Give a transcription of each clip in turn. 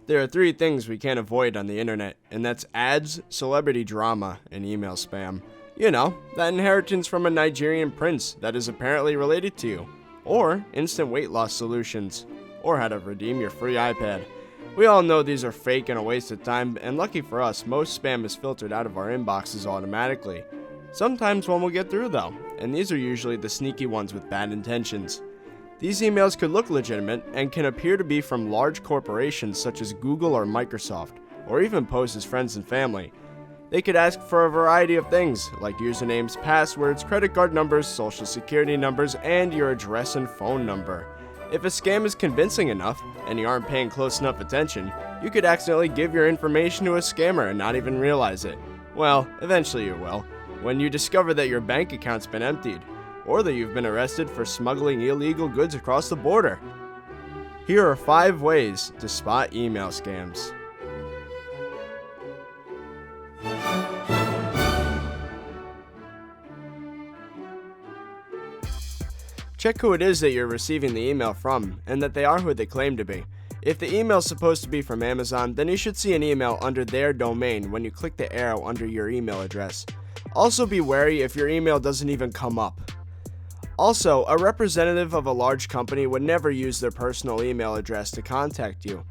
There are three things we can't avoid on the internet, and that's ads, celebrity drama, and email spam. You know, that inheritance from a Nigerian prince that is apparently related to you, or instant weight loss solutions, or how to redeem your free iPad. We all know these are fake and a waste of time, and lucky for us, most spam is filtered out of our inboxes automatically. Sometimes one will get through though, and these are usually the sneaky ones with bad intentions. These emails could look legitimate and can appear to be from large corporations such as Google or Microsoft, or even pose as friends and family. They could ask for a variety of things, like usernames, passwords, credit card numbers, social security numbers, and your address and phone number. If a scam is convincing enough, and you aren't paying close enough attention, you could accidentally give your information to a scammer and not even realize it. Well, eventually you will, when you discover that your bank account's been emptied, or that you've been arrested for smuggling illegal goods across the border. Here are 5 ways to spot email scams. Check who it is that you're receiving the email from, and that they are who they claim to be. If the email is supposed to be from Amazon, then you should see an email under their domain when you click the arrow under your email address. Also be wary if your email doesn't even come up. Also, a representative of a large company would never use their personal email address to contact you.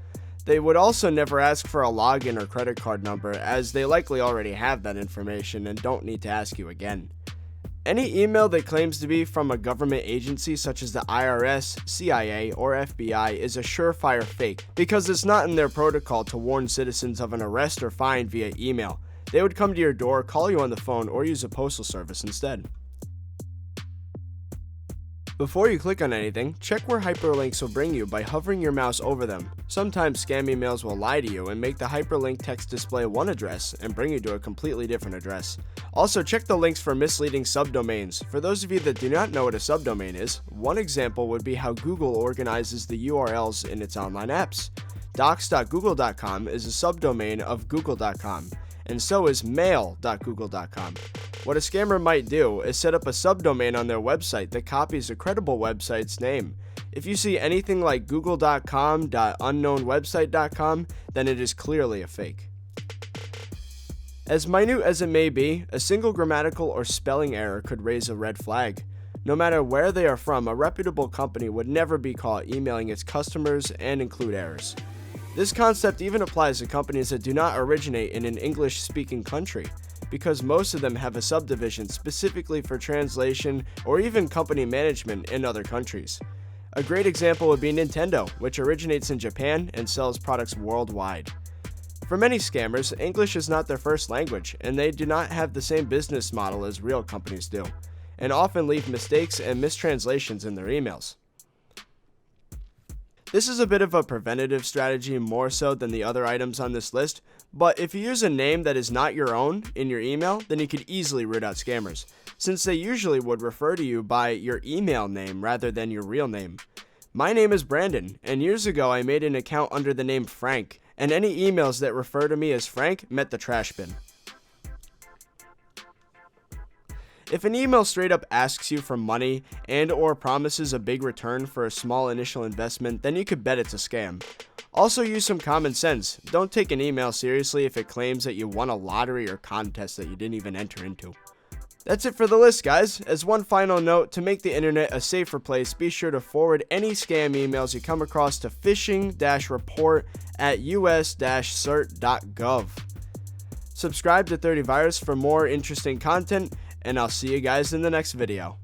They would also never ask for a login or credit card number, as they likely already have that information and don't need to ask you again. Any email that claims to be from a government agency such as the IRS, CIA, or FBI is a surefire fake, because it's not in their protocol to warn citizens of an arrest or fine via email. They would come to your door, call you on the phone, or use a postal service instead. Before you click on anything, check where hyperlinks will bring you by hovering your mouse over them. Sometimes scam emails will lie to you and make the hyperlink text display one address and bring you to a completely different address. Also, check the links for misleading subdomains. For those of you that do not know what a subdomain is, one example would be how Google organizes the URLs in its online apps. docs.google.com is a subdomain of google.com, and so is mail.google.com. What a scammer might do is set up a subdomain on their website that copies a credible website's name. If you see anything like google.com.unknownwebsite.com, then it is clearly a fake. As minute as it may be, a single grammatical or spelling error could raise a red flag. No matter where they are from, a reputable company would never be caught emailing its customers and include errors. This concept even applies to companies that do not originate in an English-speaking country, because most of them have a subdivision specifically for translation or even company management in other countries. A great example would be Nintendo, which originates in Japan and sells products worldwide. For many scammers, English is not their first language, and they do not have the same business model as real companies do, and often leave mistakes and mistranslations in their emails. This is a bit of a preventative strategy more so than the other items on this list, but if you use a name that is not your own in your email, then you could easily root out scammers, since they usually would refer to you by your email name rather than your real name. My name is Brandon, and years ago I made an account under the name Frank, and any emails that refer to me as Frank met the trash bin. If an email straight up asks you for money and or promises a big return for a small initial investment, then you could bet it's a scam. Also use some common sense. Don't take an email seriously if it claims that you won a lottery or contest that you didn't even enter into. That's it for the list, guys. As one final note, to make the internet a safer place, be sure to forward any scam emails you come across to phishing-report@us-cert.gov. Subscribe to ThirtyVirus for more interesting content, and I'll see you guys in the next video.